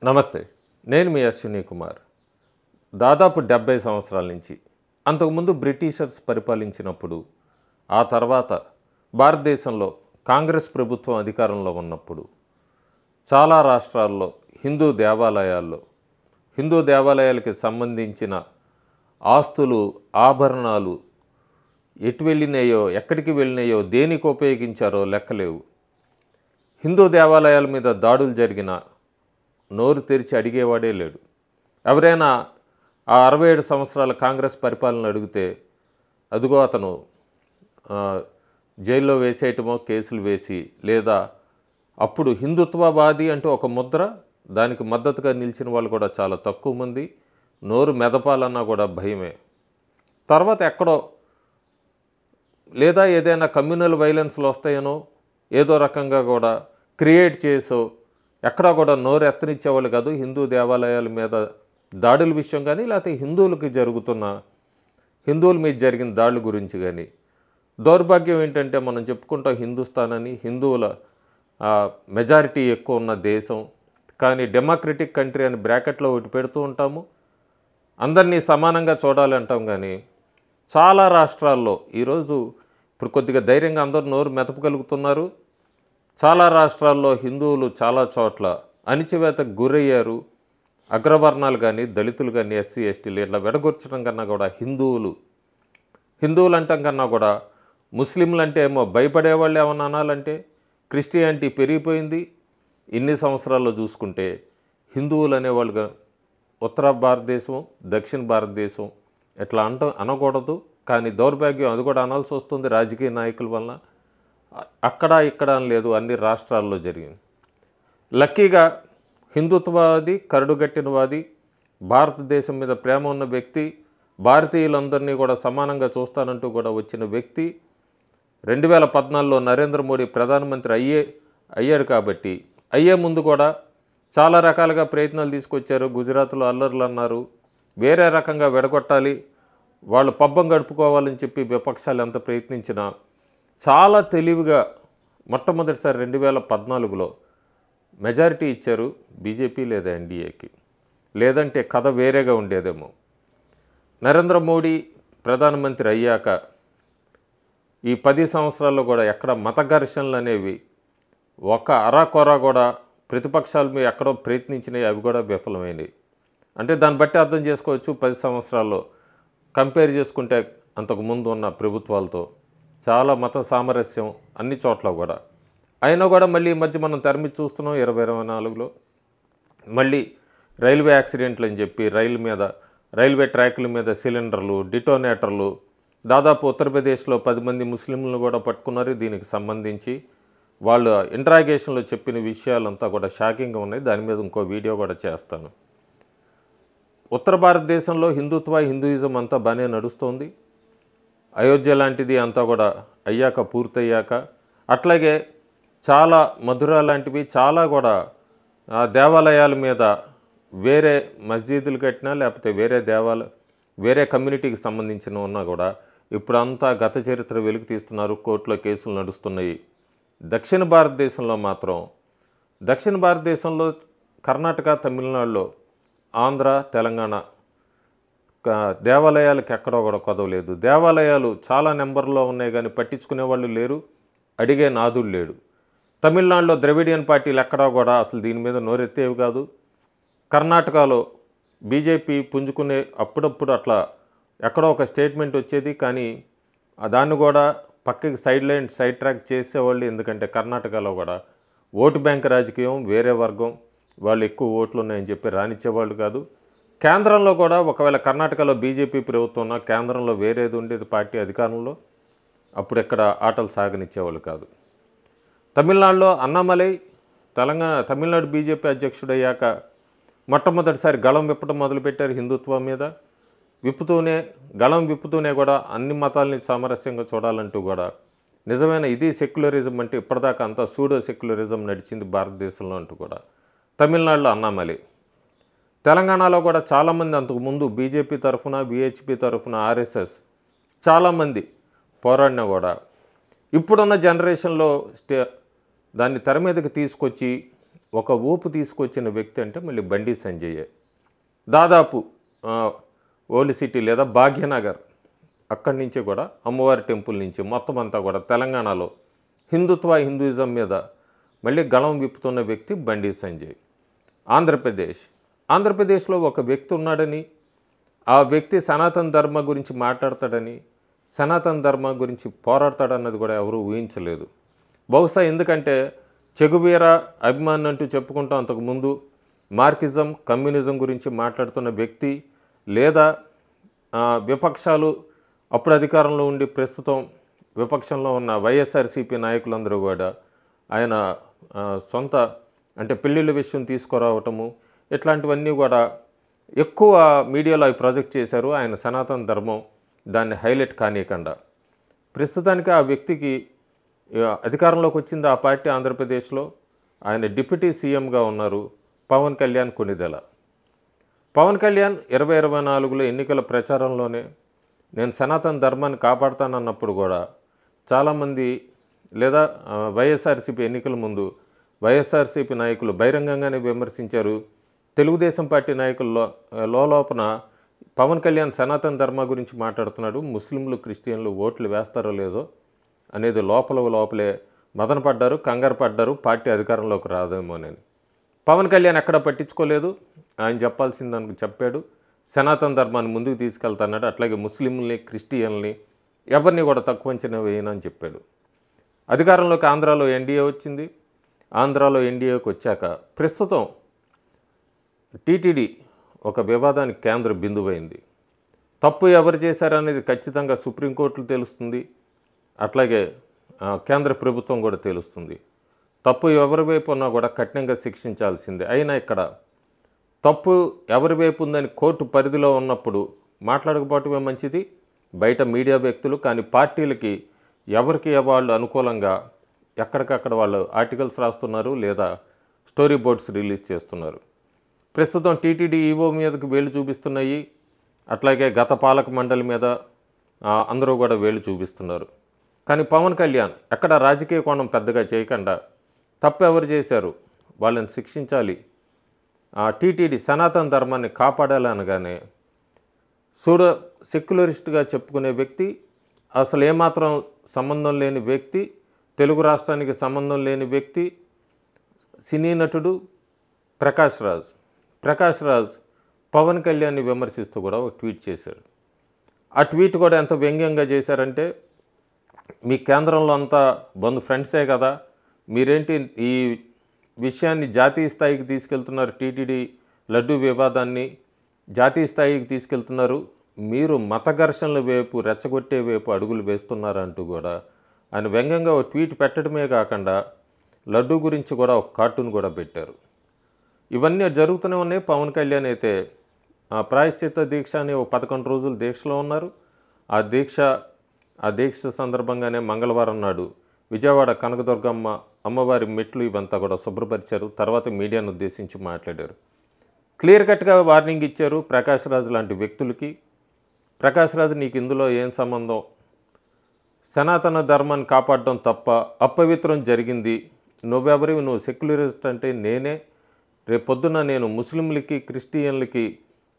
నమస్తే. నేను మీ అశ్విని కుమార్. దాదాపు 70 సంవత్సరాల నుంచి అంతకుముందు బ్రిటిషర్స్ పరిపాలించినప్పుడు, ఆ తర్వాత భారతదేశంలో కాంగ్రెస్ ప్రభుత్వం అధికారంలో ఉన్నప్పుడు చాలా రాష్ట్రాల్లో హిందూ దేవాలయాలకి సంబంధించిన ఆస్తులు, ఆభరణాలు ఎటు వెళ్ళినాయో, ఎక్కడికి వెళ్ళినాయో, దేనికి ఉపయోగించారో లెక్కలేవు. హిందూ దేవాలయాల మీద దాడులు జరిగిన నోరు తెరిచి అడిగేవాడే లేడు. ఎవరైనా ఆ 67 సంవత్సరాల కాంగ్రెస్ పరిపాలన అడిగితే అదిగో అతను జైల్లో వేసేయటమో, కేసులు వేసి, లేదా అప్పుడు హిందుత్వవాది అంటూ ఒక ముద్ర, దానికి మద్దతుగా నిలిచిన వాళ్ళు కూడా చాలా తక్కువ మంది. నోరు మెదపాలన్నా కూడా భయమే. తర్వాత ఎక్కడో లేదా ఏదైనా కమ్యూనల్ వైలెన్స్లు వస్తాయనో ఏదో రకంగా కూడా క్రియేట్ చేసో ఎక్కడా కూడా నోరు ఎత్తనిచ్చేవాళ్ళు కాదు హిందూ దేవాలయాల మీద దాడుల విషయం కానీ, లేకపోతే హిందువుల మీద జరిగిన దాడుల గురించి కానీ. దౌర్భాగ్యం ఏంటంటే మనం చెప్పుకుంటాం హిందుస్థాన్ అని, హిందువుల మెజారిటీ ఎక్కువ ఉన్న దేశం, కానీ డెమోక్రటిక్ కంట్రీ అని బ్రాకెట్లో ఒకటి పెడుతూ ఉంటాము. అందరినీ సమానంగా చూడాలి అంటాం. కానీ చాలా రాష్ట్రాల్లో ఈరోజు ఇప్పుడు కొద్దిగా ధైర్యంగా అందరూ నోరు మెతపగలుగుతున్నారు. చాలా రాష్ట్రాల్లో హిందువులు చాలా చోట్ల అణిచివేతకు గురయ్యారు. అగ్రవర్ణాలు కానీ, దళితులు కానీ, ఎస్సీ ఎస్టీలు ఇట్లా విడగొర్చడం కన్నా కూడా హిందువులు అంటాం కన్నా కూడా ముస్లింలు అంటే ఏమో భయపడేవాళ్ళు ఏమన్నా అనాలంటే క్రిస్టియానిటీ పెరిగిపోయింది. ఇన్ని సంవత్సరాల్లో చూసుకుంటే హిందువులు అనేవాళ్ళుగా ఉత్తర భారతదేశం, దక్షిణ భారతదేశం ఇట్లా అనకూడదు. కానీ దౌర్భాగ్యం అది కూడా అనాల్సి వస్తుంది రాజకీయ నాయకుల వలన. అక్కడ ఇక్కడ అని లేదు, అన్ని రాష్ట్రాల్లో జరిగింది. లక్కీగా హిందుత్వవాది, కరడుగట్టినవాది, భారతదేశం మీద ప్రేమ ఉన్న వ్యక్తి, భారతీయులందరినీ కూడా సమానంగా చూస్తానంటూ కూడా వచ్చిన వ్యక్తి 2014లో నరేంద్ర మోడీ ప్రధానమంత్రి అయ్యాడు. కాబట్టి అయ్యే ముందు కూడా చాలా రకాలుగా ప్రయత్నాలు తీసుకొచ్చారు. గుజరాత్లో అల్లర్లు అన్నారు, వేరే రకంగా విడగొట్టాలి, వాళ్ళు పబ్బం గడుపుకోవాలని చెప్పి విపక్షాలు ఎంత ప్రయత్నించినా చాలా తెలివిగా మొట్టమొదటిసారి 2014లో మెజారిటీ ఇచ్చారు బీజేపీ లేదా ఎన్డీఏకి. లేదంటే కథ వేరేగా ఉండేదేమో. నరేంద్ర మోడీ ప్రధానమంత్రి అయ్యాక ఈ 10 సంవత్సరాల్లో కూడా ఎక్కడ మత ఘర్షణలు అనేవి ఒక అరాకొర కూడా ప్రతిపక్షాల మీద ఎక్కడో ప్రయత్నించినాయి, అవి కూడా విఫలమైనవి. అంటే దాన్ని బట్టి అర్థం చేసుకోవచ్చు 10 సంవత్సరాల్లో కంపేర్ చేసుకుంటే అంతకుముందు ఉన్న ప్రభుత్వాలతో చాలా మత సామరస్యం అన్ని చోట్ల కూడా. అయినా కూడా మళ్ళీ ఈ మధ్య మనం తెరమి చూస్తున్నాం 2024లో మళ్ళీ రైల్వే యాక్సిడెంట్లు అని చెప్పి రైల్వే ట్రాక్ల మీద సిలిండర్లు, డిటోనేటర్లు, దాదాపు ఉత్తరప్రదేశ్లో 10 మంది ముస్లింలను కూడా పట్టుకున్నారు. దీనికి సంబంధించి వాళ్ళు ఇంట్రాగేషన్లో చెప్పిన విషయాలంతా కూడా షాకింగ్గా ఉన్నాయి. దాని మీద ఇంకో వీడియో కూడా చేస్తాను. ఉత్తర భారతదేశంలో హిందూయిజం అంతా బాగానే నడుస్తుంది. అయోధ్య లాంటిది అంతా కూడా పూర్తయ్యాక, అట్లాగే చాలా మధుర లాంటివి చాలా కూడా దేవాలయాల మీద వేరే మస్జిదులు కట్టినా, లేకపోతే వేరే కమ్యూనిటీకి సంబంధించిన ఉన్నా కూడా ఇప్పుడంతా గత చరిత్ర వెలుగు తీస్తున్నారు. కోర్టులో కేసులు నడుస్తున్నాయి. దక్షిణ భారతదేశంలో కర్ణాటక, తమిళనాడులో, ఆంధ్ర, తెలంగాణ దేవాలయాలకు ఎక్కడో కూడా కొదవలేదు. దేవాలయాలు చాలా నెంబర్లో ఉన్నాయి కానీ పట్టించుకునే వాళ్ళు లేరు, అడిగే నాదుడు లేడు. తమిళనాడులో ద్రవిడియన్ పార్టీలు ఎక్కడా కూడా అసలు దీని మీద నోరెత్తేవి కాదు. కర్ణాటకలో బీజేపీ పుంజుకునే అప్పుడప్పుడు అట్లా ఎక్కడో ఒక స్టేట్మెంట్ వచ్చేది, కానీ దాన్ని కూడా పక్కకి సైడ్ ట్రాక్ చేసేవాళ్ళు. ఎందుకంటే కర్ణాటకలో కూడా ఓటు బ్యాంక్ రాజకీయం, వేరే వర్గం వాళ్ళు ఎక్కువ ఓట్లు ఉన్నాయని చెప్పి రానిచ్చేవాళ్ళు కాదు. కేంద్రంలో కూడా ఒకవేళ కర్ణాటకలో బీజేపీ ప్రభుత్వం ఉన్న కేంద్రంలో వేరేది ఉండేది పార్టీ అధికారంలో, అప్పుడు ఎక్కడ ఆటలు సాగనిచ్చేవాళ్ళు కాదు. తమిళనాడులో అన్నామలై తమిళనాడు బీజేపీ అధ్యక్షుడయ్యాక మొట్టమొదటిసారి గళం విప్పడం మొదలుపెట్టారు హిందుత్వం మీద. గళం విప్పుతూనే కూడా అన్ని మతాలని సామరస్యంగా చూడాలంటూ కూడా నిజమైన ఇది సెక్యులరిజం అంటే ఇప్పటిదాకా అంతా సూడో సెక్యులరిజం నడిచింది భారతదేశంలో అంటూ కూడా తమిళనాడులో అన్నామలై. తెలంగాణలో కూడా చాలామంది అంతకుముందు బీజేపీ తరఫున, విహెచ్పి తరఫున, ఆర్ఎస్ఎస్ చాలామంది పోరాడినా కూడా ఇప్పుడున్న జనరేషన్లో దాన్ని తెర మీదకి తీసుకొచ్చి ఒక ఊపు తీసుకొచ్చిన వ్యక్తి అంటే మళ్ళీ బండి సంజయ్. దాదాపు ఓల్డ్ సిటీ లేదా భాగ్యనగర్ అక్కడి నుంచి కూడా అమ్మవారి టెంపుల్ నుంచి మొత్తం అంతా కూడా తెలంగాణలో హిందూయిజం మీద మళ్ళీ గళం విప్పుతున్న వ్యక్తి బండి సంజయ్. ఆంధ్రప్రదేశ్లో ఒక వ్యక్తి ఉన్నాడని, ఆ వ్యక్తి సనాతన ధర్మ గురించి మాట్లాడతాడని, సనాతన ధర్మ గురించి పోరాడతాడన్నది కూడా ఎవరూ ఊహించలేదు. బహుశా ఎందుకంటే చెగువీర అభిమాని అంటూ చెప్పుకుంటూ అంతకుముందు మార్కిజం కమ్యూనిజం గురించి మాట్లాడుతున్న వ్యక్తి, లేదా విపక్షాలు అప్పుడు అధికారంలో ఉండి ప్రస్తుతం విపక్షంలో ఉన్న వైఎస్ఆర్సీపీ నాయకులందరూ కూడా ఆయన సొంత అంటే పెళ్ళిళ్ళ విషయం తీసుకురావటము ఇట్లాంటివన్నీ కూడా ఎక్కువ మీడియాలో అవి ప్రాజెక్ట్ చేశారు. ఆయన సనాతన ధర్మం దాన్ని హైలైట్ కానీయకుండా ప్రస్తుతానికి ఆ వ్యక్తికి అధికారంలోకి వచ్చింది ఆ పార్టీ ఆంధ్రప్రదేశ్లో. ఆయన డిప్యూటీ సీఎంగా ఉన్నారు పవన్ కళ్యాణ్ కొణిదెల. పవన్ కళ్యాణ్ 2024లో ఎన్నికల ప్రచారంలోనే నేను సనాతన ధర్మాన్ని కాపాడుతానన్నప్పుడు కూడా చాలామంది లేదా వైఎస్ఆర్సీపీ ఎన్నికల ముందు వైఎస్ఆర్సీపీ నాయకులు బహిరంగంగానే విమర్శించారు. తెలుగుదేశం పార్టీ నాయకుల్లో లోపల పవన్ కళ్యాణ్ సనాతన ధర్మ గురించి మాట్లాడుతున్నాడు, ముస్లింలు క్రిస్టియన్లు ఓట్లు వేస్తారో లేదో అనేది లోపలే మదన పడ్డారు, కంగారు పడ్డారు, పార్టీ అధికారంలోకి రాదేమోనని. పవన్ కళ్యాణ్ ఎక్కడ పట్టించుకోలేదు. ఆయన చెప్పాల్సిందానికి చెప్పాడు, సనాతన ధర్మాన్ని ముందుకు తీసుకెళ్తాన్నాడు, అట్లాగే ముస్లింలని క్రిస్టియన్ని ఎవరిని కూడా తక్కువ అంచనా వేయనని చెప్పాడు. అధికారంలోకి ఆంధ్రాలో ఎన్డీఏ వచ్చింది. ఆంధ్రాలో ఎన్డీఏకి వచ్చాక ప్రస్తుతం టీటీడీ ఒక వివాదానికి కేంద్ర బిందువైంది. తప్పు ఎవరు చేశారనేది ఖచ్చితంగా సుప్రీంకోర్టులు తెలుస్తుంది, అట్లాగే కేంద్ర ప్రభుత్వం కూడా తెలుస్తుంది. తప్పు ఎవరి వైపు ఉన్నా కూడా కఠినంగా శిక్షించాల్సిందే. అయినా ఇక్కడ తప్పు ఎవరి వైపు ఉందని కోర్టు పరిధిలో ఉన్నప్పుడు మాట్లాడకపోవటమే మంచిది. బయట మీడియా వ్యక్తులు కానీ పార్టీలకి ఎవరికి వాళ్ళు అనుకూలంగా ఎక్కడికక్కడ వాళ్ళు ఆర్టికల్స్ రాస్తున్నారు లేదా స్టోరీ బోర్డ్స్ రిలీజ్ చేస్తున్నారు. ప్రస్తుతం టీటీడీ ఈవో మీదకి వేలు చూపిస్తున్నాయి, అట్లాగే గత పాలక మండలి మీద అందరూ కూడా వేలు చూపిస్తున్నారు. కానీ పవన్ కళ్యాణ్ ఎక్కడ రాజకీయ కోణం పెద్దగా చేయకుండా తప్పు ఎవరు చేశారు వాళ్ళని శిక్షించాలి, టీటీడీ సనాతన ధర్మాన్ని కాపాడాలి అనగానే సెక్యులరిస్ట్గా చెప్పుకునే వ్యక్తి, అసలు ఏమాత్రం సంబంధం లేని వ్యక్తి, తెలుగు రాష్ట్రానికి సంబంధం లేని వ్యక్తి, సినీ నటుడు ప్రకాష్ రాజ్ పవన్ కళ్యాణ్ని విమర్శిస్తూ కూడా ఒక ట్వీట్ చేశారు. ఆ ట్వీట్ కూడా ఎంత వ్యంగ్యంగా చేశారంటే, మీ కేంద్రంలో అంతా బంధు ఫ్రెండ్సే కదా, మీరేంటి ఈ విషయాన్ని జాతీయ స్థాయికి తీసుకెళ్తున్నారు, టీటీడీ లడ్డూ వివాదాన్ని జాతీయ స్థాయికి తీసుకెళ్తున్నారు, మీరు మత ఘర్షణల వైపు రెచ్చగొట్టే వైపు అడుగులు వేస్తున్నారంటూ కూడా ఆయన వ్యంగ్యంగా ఒక ట్వీట్ పెట్టడమే కాకుండా లడ్డూ గురించి కూడా ఒక కార్టూన్ కూడా పెట్టారు. ఇవన్నీ జరుగుతూనే ఉన్నాయి. పవన్ కళ్యాణ్ అయితే ప్రాయశ్చిత్త దీక్ష అని ఒక 11 రోజులు దీక్షలో ఉన్నారు. ఆ దీక్ష సందర్భంగానే మంగళవారం నాడు విజయవాడ కనకదుర్గమ్మ అమ్మవారి మెట్లు ఇవంతా కూడా శుభ్రపరిచారు. తర్వాత మీడియాను ఉద్దేశించి మాట్లాడారు. క్లియర్ కట్గా వార్నింగ్ ఇచ్చారు ప్రకాష్ రాజ్ లాంటి వ్యక్తులకి. ప్రకాష్ రాజ్, నీకు ఇందులో ఏం సంబంధం, సనాతన ధర్మాన్ని కాపాడడం తప్ప, అపవిత్రం జరిగింది, నువ్వెవరివి, నువ్వు సెక్యులరిస్ట్ అంటే నేనే, రేపొద్దున నేను ముస్లింలకి క్రిస్టియన్లకి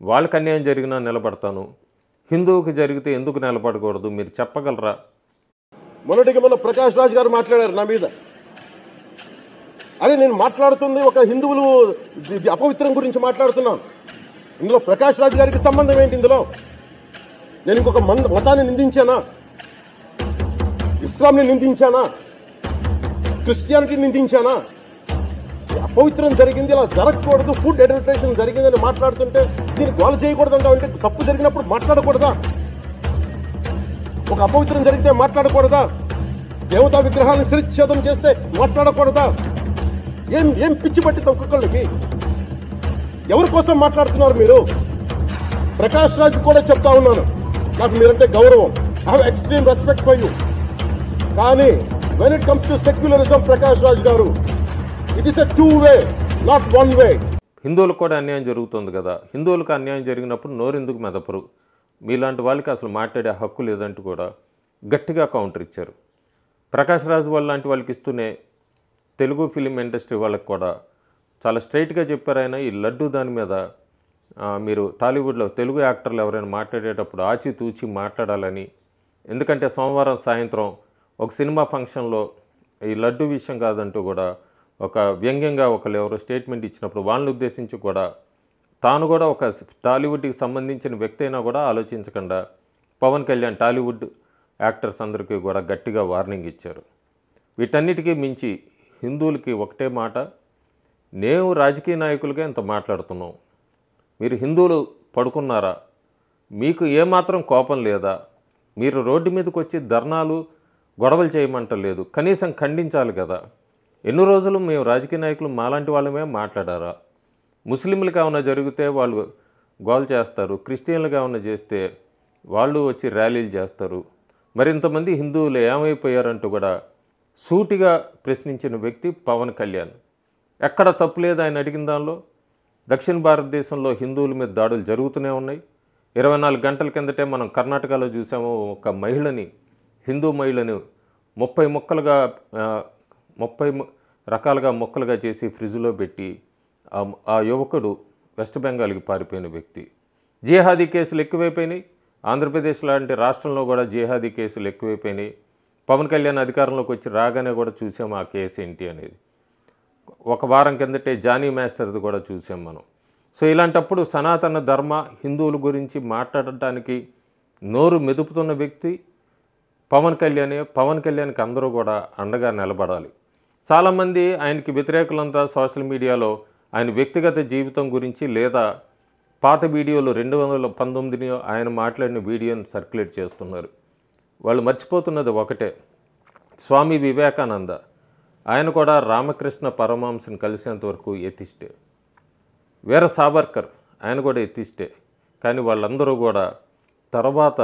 వాళ్ళకి అన్యాయం జరిగినా నిలబడతాను, హిందువుకి జరిగితే ఎందుకు నిలబడకూడదు, మీరు చెప్పగలరా? మొన్న ప్రకాష్ రాజ్ గారు మాట్లాడారు నా మీద. అరే నేను మాట్లాడుతుంది ఒక హిందువులు అపవిత్రం గురించి మాట్లాడుతున్నాను. ఇందులో ప్రకాష్ రాజ్ గారికి సంబంధం ఏంటి? ఇందులో నేను ఇంకొక మతాన్ని నిందించానా? ఇస్లాంని నిందించానా? క్రిస్టియానిటీ నిందించానా? అపవిత్రం జరిగింది, ఇలా జరగకూడదు, ఫుడ్ అడల్టరేషన్ జరిగిందని మాట్లాడుతుంటే దీన్ని గోల చేయకూడదు అంటే తప్పు జరిగినప్పుడు మాట్లాడకూడదా? ఒక అపవిత్రం జరిగితే మాట్లాడకూడదా? దేవతా విగ్రహాలను శిరచ్ఛేదం చేస్తే మాట్లాడకూడదా? ఏం పిచ్చి పట్టింది ఒక్కొక్కళ్ళకి? ఎవరి కోసం మాట్లాడుతున్నారు మీరు? ప్రకాష్ రాజ్ కూడా చెప్తా ఉన్నాను, నాకు మీరంటే గౌరవం, I have extreme respect for you. కానీ when it comes to secularism, Prakash Raj garu, it is a 2 way, not 1 way. హిందువులకు కూడా అన్యాయం జరుగుతుంది కదా, హిందువులకు అన్యాయం జరిగినప్పుడు నోరెందుకు మెదపరు, మీలాంటి వాళ్ళకి అసలు మాట్లాడే హక్కు లేదంటూ కూడా గట్టిగా కౌంటర్ ఇచ్చారు. ప్రకాష్ రాజ్ లాంటి వాళ్ళకి ఇస్తూనే తెలుగు ఫిలిం ఇండస్ట్రీ వాళ్ళకి కూడా చాలా స్ట్రైట్గా చెప్పారు ఆయన. ఈ లడ్డు దాని మీద మీరు టాలీవుడ్లో తెలుగు యాక్టర్లు ఎవరైనా మాట్లాడేటప్పుడు ఆచితూచి మాట్లాడాలని. ఎందుకంటే సోమవారం సాయంత్రం ఒక సినిమా ఫంక్షన్లో ఈ లడ్డు విషయం కాదంటూ కూడా ఒక వ్యంగ్యంగా ఒకళ్ళు ఎవరో స్టేట్మెంట్ ఇచ్చినప్పుడు వాళ్ళని ఉద్దేశించి కూడా తాను కూడా ఒక టాలీవుడ్కి సంబంధించిన వ్యక్తి అయినా కూడా ఆలోచించకుండా పవన్ కళ్యాణ్ టాలీవుడ్ యాక్టర్స్ అందరికీ కూడా గట్టిగా వార్నింగ్ ఇచ్చారు. వీటన్నిటికీ మించి హిందువులకి ఒకటే మాట, నేను రాజకీయ నాయకులుగా ఇంత మాట్లాడుతున్నాం, మీరు హిందువులు పడుకున్నారా? మీకు ఏమాత్రం కోపం లేదా? మీరు రోడ్డు మీదకి వచ్చి ధర్నాలు గొడవలు చేయమంటలేదు, కనీసం ఖండించాలి కదా. ఎన్ని రోజులు మేము రాజకీయ నాయకులు మాలాంటి వాళ్ళమే మాట్లాడారా? ముస్లింలకు ఏమైనా జరిగితే వాళ్ళు గోల్ చేస్తారు, క్రిస్టియన్లకు ఏమైనా చేస్తే వాళ్ళు వచ్చి ర్యాలీలు చేస్తారు. మరింతమంది హిందువులు ఏమైపోయారంటూ కూడా సూటిగా ప్రశ్నించిన వ్యక్తి పవన్ కళ్యాణ్. ఎక్కడ తప్పు లేదు ఆయన అడిగిన దానిలో. దక్షిణ భారతదేశంలో హిందువుల మీద దాడులు జరుగుతూనే ఉన్నాయి. 24 గంటల కిందటే మనం కర్ణాటకలో చూసాము, ఒక మహిళని, హిందూ మహిళని 30 రకాలుగా మొక్కలుగా చేసి ఫ్రిడ్జ్లో పెట్టి ఆ యువకుడు వెస్ట్ బెంగాల్కి పారిపోయిన వ్యక్తి. జిహాదీ కేసులు ఎక్కువైపోయినాయి. ఆంధ్రప్రదేశ్ లాంటి రాష్ట్రంలో కూడా జిహాదీ కేసులు ఎక్కువైపోయినాయి. పవన్ కళ్యాణ్ అధికారంలోకి వచ్చి రాగానే కూడా చూసాము ఆ కేసు ఏంటి అనేది. ఒక వారం కిందటే జానీ మాస్టర్ది కూడా చూసాం మనం. సో ఇలాంటప్పుడు సనాతన ధర్మ హిందువుల గురించి మాట్లాడటానికి నోరు మెదుపుతున్న వ్యక్తి పవన్ కళ్యాణే. పవన్ కళ్యాణ్కి అందరూ కూడా అండగా నిలబడాలి. చాలామంది ఆయనకి వ్యతిరేకులంతా సోషల్ మీడియాలో ఆయన వ్యక్తిగత జీవితం గురించి లేదా పాత వీడియోలు 2019 ఆయన మాట్లాడిన వీడియోని సర్క్యులేట్ చేస్తున్నారు. వాళ్ళు మర్చిపోతున్నది ఒకటే, స్వామి వివేకానంద ఆయన కూడా రామకృష్ణ పరమహంసని కలిసేంత వరకు ఎథిస్టే. వీర సావర్కర్ ఆయన కూడా ఎథిస్టే. కానీ వాళ్ళందరూ కూడా తర్వాత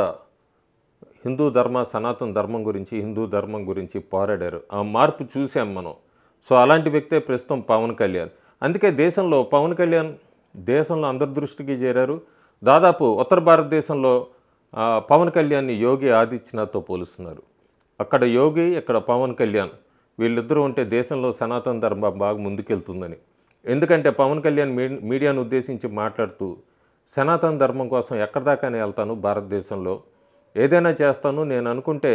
హిందూ ధర్మ, సనాతన ధర్మం గురించి, హిందూ ధర్మం గురించి పోరాడారు. ఆ మార్పు చూసాం మనం. సో అలాంటి వ్యక్తే ప్రస్తుతం పవన్ కళ్యాణ్. అందుకే పవన్ కళ్యాణ్ దేశంలో అందరి దృష్టికి చేరారు. దాదాపు ఉత్తర భారతదేశంలో పవన్ కళ్యాణ్ని యోగి ఆదిత్యనాథ్తో పోలుస్తున్నారు. అక్కడ యోగి, ఇక్కడ పవన్ కళ్యాణ్, వీళ్ళిద్దరూ ఉంటే దేశంలో సనాతన ధర్మం బాగా ముందుకెళ్తుందని. ఎందుకంటే పవన్ కళ్యాణ్ మీడియాను ఉద్దేశించి మాట్లాడుతూ సనాతన ధర్మం కోసం ఎక్కడి దాకానే వెళ్తాను, భారతదేశంలో ఏదైనా చేస్తాను, నేను అనుకుంటే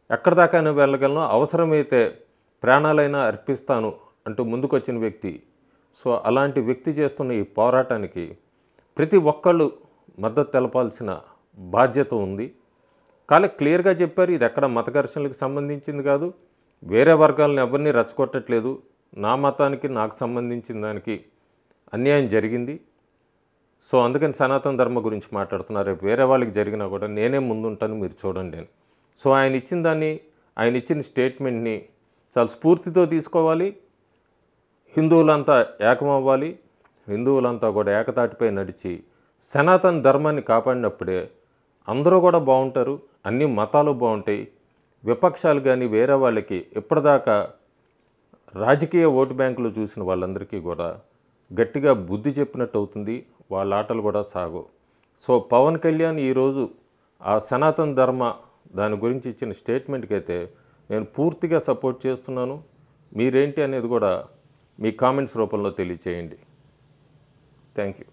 ఎక్కడి దాకానే వెళ్ళగలను, అవసరమైతే ప్రాణాలైనా అర్పిస్తాను అంటూ ముందుకొచ్చిన వ్యక్తి. సో అలాంటి వ్యక్తి చేస్తున్న ఈ పోరాటానికి ప్రతి ఒక్కళ్ళు మద్దతు తెలపాల్సిన బాధ్యత ఉంది. కానీ క్లియర్గా చెప్పారు, ఇది ఎక్కడ మత ఘర్షణలకు సంబంధించింది కాదు, వేరే వర్గాలను ఎవరిని రెచ్చగొట్టట్లేదు, నా మతానికి నాకు సంబంధించిన దానికి అన్యాయం జరిగింది. సో అందుకని సనాతన ధర్మ గురించి మాట్లాడుతున్నారు. వేరే వాళ్ళకి జరిగినా కూడా నేనే ముందుంటాను, మీరు చూడండి అని. సో ఆయన ఇచ్చిన దాన్ని, ఆయన ఇచ్చిన స్టేట్మెంట్ని చాలా స్ఫూర్తితో తీసుకోవాలి. హిందువులంతా ఏకమవ్వాలి. హిందువులంతా కూడా ఏకతాటిపై నడిచి సనాతన ధర్మాన్ని కాపాడినప్పుడే అందరూ కూడా బాగుంటారు, అన్ని మతాలు బాగుంటాయి. విపక్షాలు కానీ వేరే వాళ్ళకి ఇప్పటిదాకా రాజకీయ ఓటు బ్యాంకులు చూసిన వాళ్ళందరికీ కూడా గట్టిగా బుద్ధి చెప్పినట్టు అవుతుంది, వాళ్ళ ఆటలు కూడా సాగు. సో పవన్ కళ్యాణ్ ఈరోజు ఆ సనాతన ధర్మ దాని గురించి ఇచ్చిన స్టేట్మెంట్కి అయితే నేను పూర్తిగా సపోర్ట్ చేస్తున్నాను. మీరేంటి అనేది కూడా మీ కామెంట్స్ రూపంలో తెలియచేయండి. Thank you.